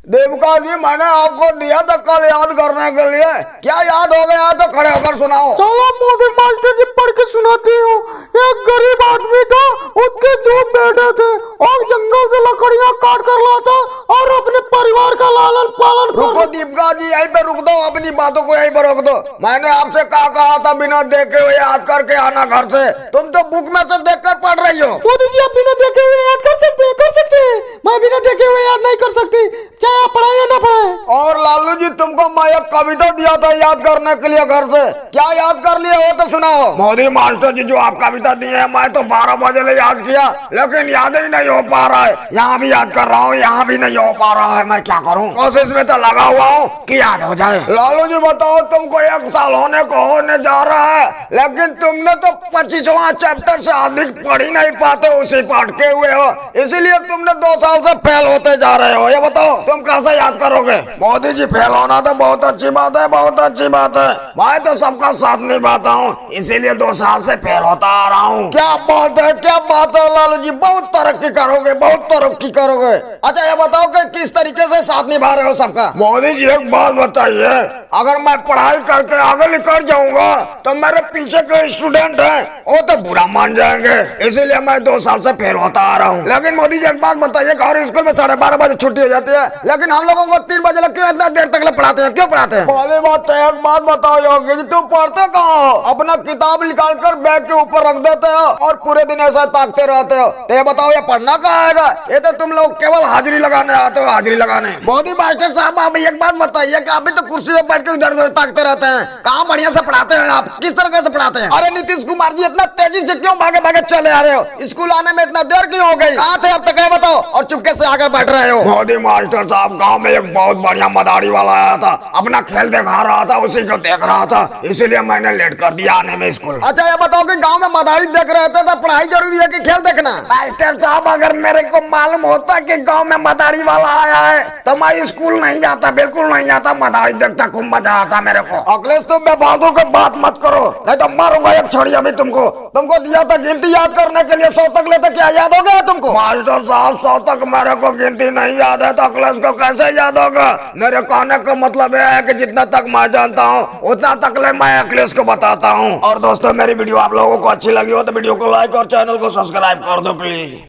देवका जी, मैंने आपको दिया था कल याद करने के लिए, क्या याद हो गया तो खड़े होकर सुनाओ। चलो मोदी मास्टर जी पढ़ के सुनाती हूँ। एक गरीब आदमी था, उसके दो बेटे थे और जंगल से लकड़ियाँ काट कर लाता और अपने परिवार का लालन पालन रुको दीपिका जी, यहीं पे रुक दो, अपनी बातों को यहीं पर रोक दो। मैंने आपसे क्या कहा था बिना देखे हुए याद करके आना घर से, तुम तो बुक में से देखकर पढ़ रही हो। मोदी जी आप बिना देखे हुए याद कर सकते हैं। मैं बिना देखे हुए याद नहीं कर सकती, चाहे आप पढ़ाए या ना पढ़ाए। और लालू जी, तुमको मैं एक कविता दिया था याद करने के लिए घर से, क्या याद कर लिए हो तो सुनाओ। मोदी मास्टर जी, जो आप कविता दी है मैं तो 12 बजे ले याद किया, लेकिन याद ही नहीं हो पा रहा है। यहाँ भी याद कर रहा हूँ, यहाँ भी नहीं हो पा रहा है, मैं क्या करूँ। कोशिश में तो लगा हुआ हूँ कि याद हो जाए। लालू जी बताओ, तुमको 1 साल होने जा रहा है, लेकिन तुमने तो 25वां चैप्टर से अधिक पढ़ ही नहीं पाते, उसी पाठ के हुए हो, इसीलिए तुमने 2 साल से फेल होते जा रहे हो। ये बताओ तुम कैसे याद करोगे। मोदी जी, फेल होना तो बहुत अच्छी बात है, बहुत अच्छी बात है। मैं तो सबका साथ निभाता हूँ, इसीलिए 2 साल से फेल होता आ रहा हूँ। क्या बात है, क्या बात है लालू जी, बहुत तरक्की करोगे, बहुत तरक्की करोगे। अच्छा ये बताओ कि किस तरीके से साथ निभा रहे हो सबका। मोदी जी एक बात बताइए, अगर मैं पढ़ाई करके आगे निकल जाऊंगा तो मेरे पीछे के स्टूडेंट हैं वो तो बुरा मान जाएंगे, इसीलिए मैं 2 साल से फेल होता आ रहा हूँ। लेकिन मोदी जी एक बात बताइए, हर स्कूल में 12:30 बजे छुट्टी हो जाती है, लेकिन हम लोगों को 3 बजे क्यों इतना देर तक पढ़ाते हैं, क्यों पढ़ाते हैं। पहली बात तो एक बात बताओ योगी जी, तुम पढ़ते कहाँ हो। अपना किताब निकाल कर बैग के ऊपर रख देते हो और पूरे दिन ऐसा ताकते रहते हो। तो ये बताओ ये पढ़ना कहाँ आएगा, ये तो तुम लोग केवल हाजिरी लगाने आते हो, हाजिरी लगाने। मोदी मास्टर साहब आप एक बात बताइए कि अभी तो कुर्सी पे बैठ के इधर उधर ताकते रहते हैं, कहाँ बढ़िया से पढ़ाते हैं आप, किस तरह से पढ़ाते हैं। अरे नीतीश कुमार जी, इतना तेजी से क्यों भागे भागे चले आ रहे हो, स्कूल आने में इतना देर क्यों हो गई, कहाँ थे अब तक, बताओ, और चुपके से आकर बैठ रहे हो। मोदी मास्टर साहब, गाँव में एक बहुत बढ़िया मदारी वाला आया था, अपना खेल दिखा रहा था, उसी को देख रहा था, इसीलिए मैंने लेट कर दिया आने में स्कूल। अच्छा ये बताओ कि गांव में मदारी देख रहे थे तो पढ़ाई जरूरी है कि खेल देखना। मास्टर साहब, अगर मेरे को मालूम होता कि गांव में मदारी वाला आया है तो मैं स्कूल नहीं जाता, बिल्कुल नहीं जाता, मदारी देखता खूब मजा आता मेरे को। अखिलेश तुम बेफालतू की बात मत करो, नहीं तो मारूंगा एक छड़ी अभी तुमको दिया था गिनती याद करने के लिए, 100 तक लेते, क्या याद हो गया तुमको। मास्टर साहब 100 तक मेरे को गिनती नहीं याद है तो अखिलेश को कैसे याद होगा। मेरे कहने का मतलब यह है कि जितना तक मैं जानता हूँ उतना तक ले मैं अखिलेश को बताता हूँ। और दोस्तों, मेरी वीडियो आप लोगों को अच्छी लगी हो तो वीडियो को लाइक और चैनल को सब्सक्राइब कर दो प्लीज।